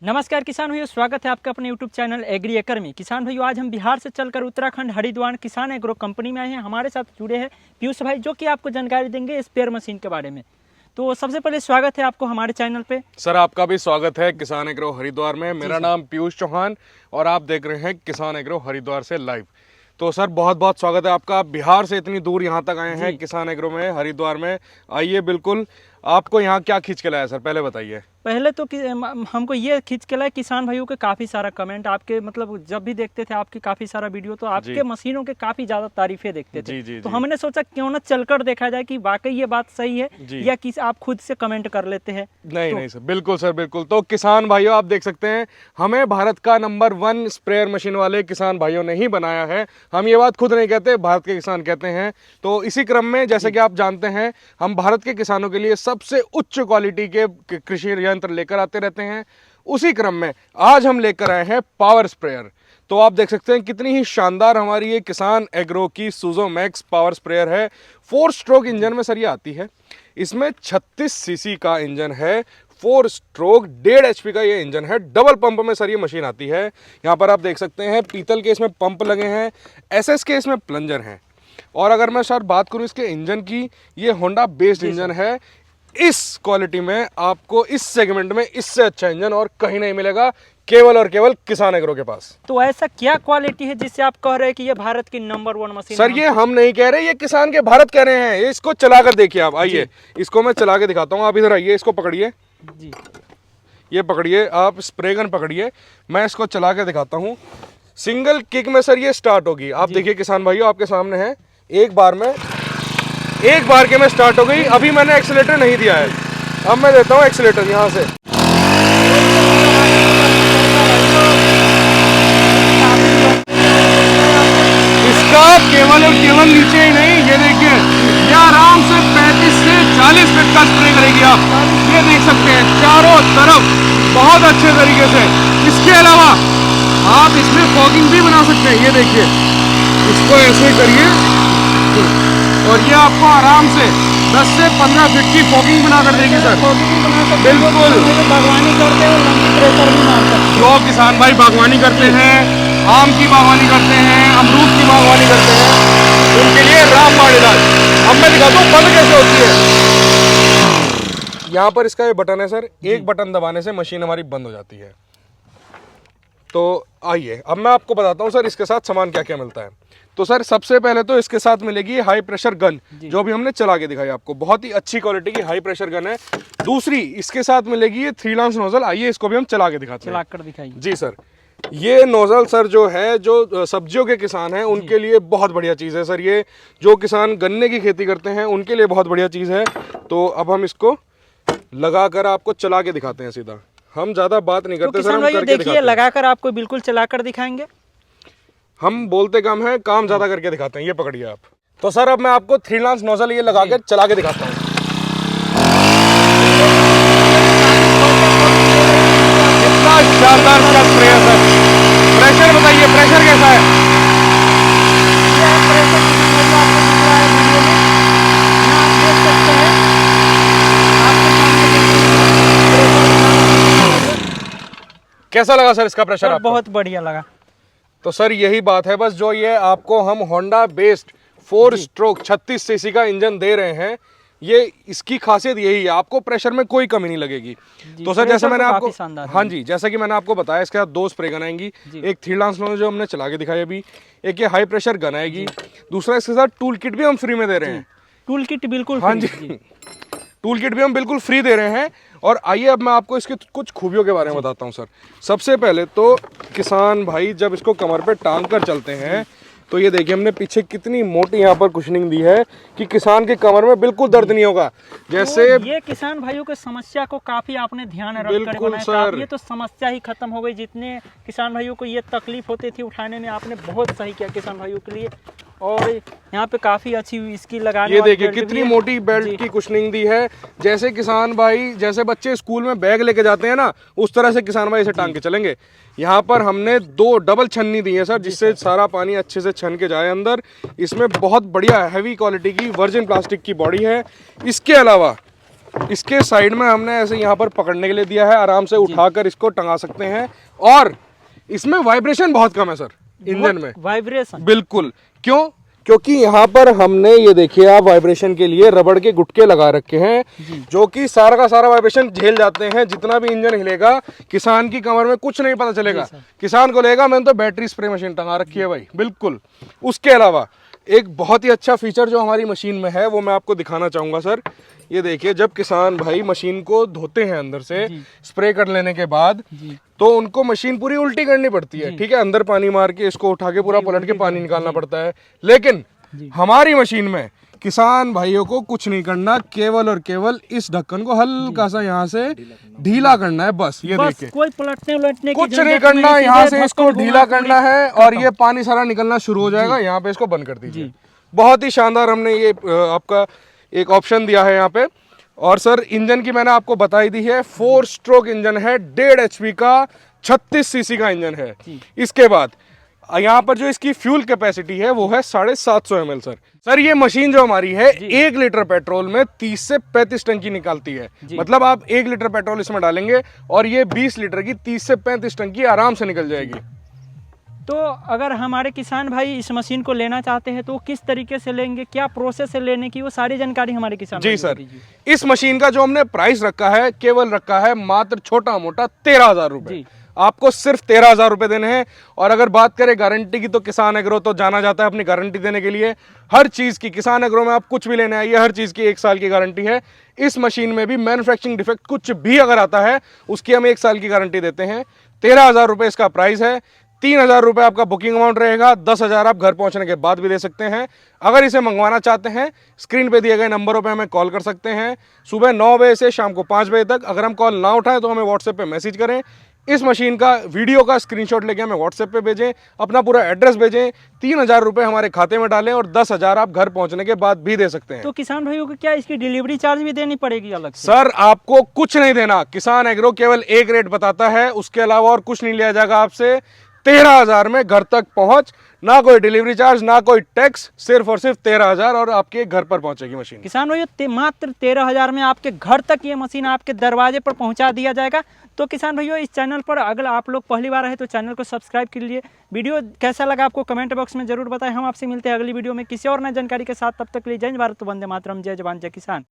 नमस्कार किसान भाइयों, स्वागत है आपका अपने यूट्यूब चैनल एग्री एकर में। किसान भाइयों, आज हम बिहार से चलकर उत्तराखंड हरिद्वार किसान एग्रो कंपनी में आए हैं। हमारे साथ जुड़े हैं पीयूष भाई, जो कि आपको जानकारी देंगे स्पेयर मशीन के बारे में। तो सबसे पहले स्वागत है आपको हमारे चैनल पे। सर आपका भी स्वागत है किसान एग्रो हरिद्वार में। मेरा नाम पीयूष चौहान और आप देख रहे हैं किसान एग्रो हरिद्वार से लाइव। तो सर बहुत बहुत स्वागत है आपका। बिहार से इतनी दूर यहाँ तक आए हैं किसान एग्रो में हरिद्वार में। आइए, बिल्कुल। आपको यहाँ क्या खींच के लाया सर, पहले बताइए। पहले तो हमको ये खींच के लाए, किसान भाइयों के काफ़ी सारा कमेंट आपके, मतलब जब भी देखते थे आपकी काफ़ी सारा वीडियो, तो आपके मशीनों के काफ़ी ज़्यादा तारीफें देखते थे। तो हमने सोचा क्यों ना चलकर देखा जाए कि वाकई ये बात सही है या किसी आप खुद से कमेंट कर लेते हैं। नहीं सर, बिल्कुल सर, बिल्कुल। तो किसान भाइयों, आप देख सकते हैं हमें भारत का नंबर 1 स्प्रेयर मशीन वाले किसान भाइयों ने ही बनाया है। हम ये बात खुद नहीं कहते, भारत के किसान कहते हैं। तो इसी क्रम में, जैसे कि आप जानते हैं, हम भारत के किसानों के लिए सबसे उच्च क्वालिटी के कृषि यंत्र लेकर आते रहते हैं। उसी क्रम में आज हम लेकर आए हैं पावर स्प्रेयर। तो आप देख सकते हैं कितनी ही शानदार हमारी ये किसान एग्रो की सुजो मैक्स पावर स्प्रेयर है। 4 स्ट्रोक इंजन में सर ये आती है। इसमें 36 सीसी का इंजन है। 4 स्ट्रोक 1.5 HP का ये इंजन है। डबल पंप में सर ये मशीन आती है। यहाँ पर आप देख सकते हैं पीतल के इसमें पंप लगे हैं, SS के इसमें प्लंजर हैं। और अगर मैं सर बात करूँ इसके इंजन की, ये होंडा बेस्ड इंजन है। इस क्वालिटी में आपको, इस सेगमेंट में इससे अच्छा इंजन और कहीं नहीं मिलेगा, केवल और केवल किसान एग्रो के पास। तो ऐसा क्या क्वालिटी है जिससे आप कह रहे हैं कि ये भारत की नंबर 1 मशीन? सर ये हम नहीं कह रहे, ये किसान के भारत कह रहे हैं। ये इसको चलाकर देखिए आप। आइए, इसको मैं चला के दिखाता हूँ। आप इधर आइए, इसको पकड़िए जी। ये पकड़िए, आप स्प्रे गन पकड़िए, मैं इसको चला के दिखाता हूँ। सिंगल किक में सर ये स्टार्ट होगी। आप देखिए किसान भाइयों, आपके सामने है। एक बार के में स्टार्ट हो गई। अभी मैंने एक्सीलेटर नहीं दिया है, अब मैं देता हूँ एक्सीलेटर यहाँ से। इसका केवल और केवल नीचे ही नहीं, ये देखिए, ये आराम से 35 से 40 फीट का स्प्रे करेगी। आप ये देख सकते हैं चारों तरफ बहुत अच्छे तरीके से। इसके अलावा आप इसमें फॉगिंग भी बना सकते हैं। ये देखिए, इसको ऐसे करिए और ये आपको आराम से 10 से 15 फीट की फॉगिंग बना कर देगी सर। बिल्कुल, बागवानी करते हैं, लंबी प्रेशर भी मार सकते हैं। जो किसान भाई बागवानी करते हैं, आम की बागवानी करते हैं, अमरूद की बागवानी करते हैं, उनके लिए रामबाण इलाज। अब मैं दिखाता हूँ बंद कैसे होती है। यहाँ पर इसका ये बटन है सर, एक बटन दबाने से मशीन हमारी बंद हो जाती है। तो आइए, अब मैं आपको बताता हूँ सर इसके साथ सामान क्या क्या मिलता है। तो सर सबसे पहले तो इसके साथ मिलेगी हाई प्रेशर गन, जो भी हमने चला के दिखाई आपको। बहुत ही अच्छी क्वालिटी की हाई प्रेशर गन है। दूसरी इसके साथ मिलेगी ये 3 लांस नोजल। आइए, इसको भी हम चला के दिखाते हैं। चला कर दिखाइए जी सर। ये नोजल सर जो है, जो सब्जियों के किसान हैं उनके लिए बहुत बढ़िया चीज़ है सर। ये जो किसान गन्ने की खेती करते हैं उनके लिए बहुत बढ़िया चीज़ है। तो अब हम इसको लगा कर आपको चला के दिखाते हैं सीधा। हम ज़्यादा बात नहीं करते सर, हम करके दिखाते हैं। लगाकर आपको बिल्कुल चलाकर दिखाएंगे। हम बोलते कम है, काम ज्यादा करके दिखाते हैं। ये पकड़िए आप। तो सर अब मैं आपको 3 लांस नोजल ये लगा के चला के दिखाता हूँ। कितना शानदार इसका स्प्रे है सर। प्रेशर बताइए, प्रेशर कैसा है? कैसा लगा सर इसका प्रेशर आपको? बहुत बढ़िया लगा। तो सर यही बात है बस, जो ये आपको हम होंडा बेस्ड 4 स्ट्रोक 36 सीसी का इंजन दे रहे हैं, ये इसकी खासियत यही है, आपको प्रेशर में कोई कमी नहीं लगेगी। तो सर जैसे मैंने आपको, हाँ जी, जैसा कि मैंने आपको बताया, इसके साथ 2 स्प्रे गन आएंगी। एक 3 लांस नोजल जो हमने चला के दिखाई अभी, एक ये हाई प्रेशर गन आएगी। दूसरा इसके साथ टूल किट भी हम फ्री में दे रहे हैं। टूल किट बिल्कुल, हाँ जी, टूल किट भी हम बिल्कुल फ्री दे रहे हैं। और आइए अब मैं आपको इसके कुछ खूबियों के बारे में बताता हूँ सर। सबसे पहले तो किसान भाई जब इसको कमर पे टांग कर चलते हैं, तो ये देखिए हमने पीछे कितनी मोटी यहाँ पर कुशनिंग दी है कि किसान के कमर में बिल्कुल दर्द नहीं होगा। जैसे तो ये किसान भाइयों के समस्या को काफी आपने ध्यान रख कर बिल्कुल बनाया सर, ये तो समस्या ही खत्म हो गई। जितने किसान भाइयों को ये तकलीफ होती थी उठाने में, आपने बहुत सही किया किसान भाइयों के लिए। और यहाँ पे काफी अच्छी इसकी लगाने, ये देखिए कितनी मोटी बेल्ट की कुशनिंग दी है। जैसे किसान भाई, जैसे बच्चे स्कूल में बैग लेके जाते हैं ना, उस तरह से किसान भाई इसे टांग के चलेंगे। यहाँ पर हमने 2 डबल छन्नी दी है सर, जिससे सारा पानी अच्छे से छन के जाए अंदर। इसमें बहुत बढ़िया हैवी क्वालिटी की वर्जिन प्लास्टिक की बॉडी है। इसके अलावा इसके साइड में हमने ऐसे यहाँ पर पकड़ने के लिए दिया है, आराम से उठाकर इसको टंगा सकते हैं। और इसमें वाइब्रेशन बहुत कम है सर, इंजन में वाइब्रेशन बिल्कुल। क्यों? क्योंकि यहाँ पर हमने ये देखिए आप वाइब्रेशन के लिए रबड़ के गुटके लगा रखे हैं, जो कि सारा का सारा वाइब्रेशन झेल जाते हैं। जितना भी इंजन हिलेगा किसान की कमर में कुछ नहीं पता चलेगा, किसान को लेगा मैंने तो बैटरी स्प्रे मशीन टंगा रखी है भाई, बिल्कुल। उसके अलावा एक बहुत ही अच्छा फीचर जो हमारी मशीन में है वो मैं आपको दिखाना चाहूंगा सर। ये देखिए, जब किसान भाई मशीन को धोते हैं अंदर से स्प्रे कर लेने के बाद, तो उनको मशीन पूरी उल्टी करनी पड़ती है, ठीक है, अंदर पानी मार के इसको उठा के पूरा पलट के पानी निकालना पड़ता है। लेकिन हमारी मशीन में किसान भाइयों को कुछ नहीं करना, केवल और केवल इस ढक्कन को हल्का सा यहाँ से ढीला करना है, बस। ये देखिए, कोई पलटने उलटने की कुछ नहीं करना, यहाँ से इसको ढीला करना है और ये पानी सारा निकलना शुरू हो जाएगा। यहाँ पे इसको बंद कर दीजिए। बहुत ही शानदार हमने ये आपका एक ऑप्शन दिया है यहाँ पे। और सर इंजन की मैंने आपको बताई दी है, 4 स्ट्रोक इंजन है, 1.5 HP का 36 cc का इंजन है। इसके बाद यहाँ पर जो इसकी फ्यूल कैपेसिटी है वो है 750 ml सर ये मशीन जो हमारी है 1 लीटर पेट्रोल में 30 से 35 टंकी निकालती है। मतलब आप 1 लीटर पेट्रोल इसमें डालेंगे और ये 20 लीटर की 30 से 35 टंकी आराम से निकल जाएगी। तो अगर हमारे किसान भाई इस मशीन को लेना चाहते हैं तो किस तरीके से लेंगे, क्या प्रोसेस है लेने की, वो सारी जानकारी हमारे किसान जी सर, इस मशीन का जो हमने प्राइस रखा है केवल रखा है मात्र छोटा मोटा 13,000 रुपए। आपको सिर्फ 13,000 रुपए देने हैं। और अगर बात करें गारंटी की तो किसान एग्रो तो जाना जाता है अपनी गारंटी देने के लिए। हर चीज की किसान एग्रो में आप कुछ भी लेने आइए, हर चीज की 1 साल की गारंटी है। इस मशीन में भी मैन्युफैक्चरिंग डिफेक्ट कुछ भी अगर आता है उसकी हम 1 साल की गारंटी देते हैं। 13,000 रुपए इसका प्राइस है। 3,000 रुपए आपका बुकिंग अमाउंट रहेगा, 10,000 आप घर पहुंचने के बाद भी दे सकते हैं। अगर इसे मंगवाना चाहते हैं स्क्रीन पे दिए गए नंबरों पे हमें कॉल कर सकते हैं, सुबह 9 बजे से शाम को 5 बजे तक। अगर हम कॉल ना उठाएं तो हमें व्हाट्सएप पे मैसेज करें, इस मशीन का वीडियो का स्क्रीनशॉट लेके हमें व्हाट्सएप पे भेजें, अपना पूरा एड्रेस भेजें, 3,000 रुपए हमारे खाते में डालें और 10,000 आप घर पहुंचने के बाद भी दे सकते हैं। तो किसान भाइयों को क्या इसकी डिलीवरी चार्ज भी देनी पड़ेगी अलग से? सर आपको कुछ नहीं देना, किसान एग्रो केवल एक रेट बताता है, उसके अलावा और कुछ नहीं लिया जाएगा आपसे। 13,000 में घर तक पहुंच, ना कोई डिलीवरी चार्ज ना कोई टैक्स, सिर्फ और सिर्फ 13,000 और आपके घर पर पहुंचेगी मशीन। किसान भाइयों मात्र 13,000 में आपके घर तक ये मशीन आपके दरवाजे पर पहुंचा दिया जाएगा। तो किसान भाइयों इस चैनल पर अगर आप लोग पहली बार आए तो चैनल को सब्सक्राइब कर लिए। वीडियो कैसा लगा आपको कमेंट बॉक्स में जरूर बताएं। हम आपसे मिलते हैं अगली वीडियो में किसी और नई जानकारी के साथ। तब तक के लिए जय भारत, वंदे मातरम, जय जवान जय किसान।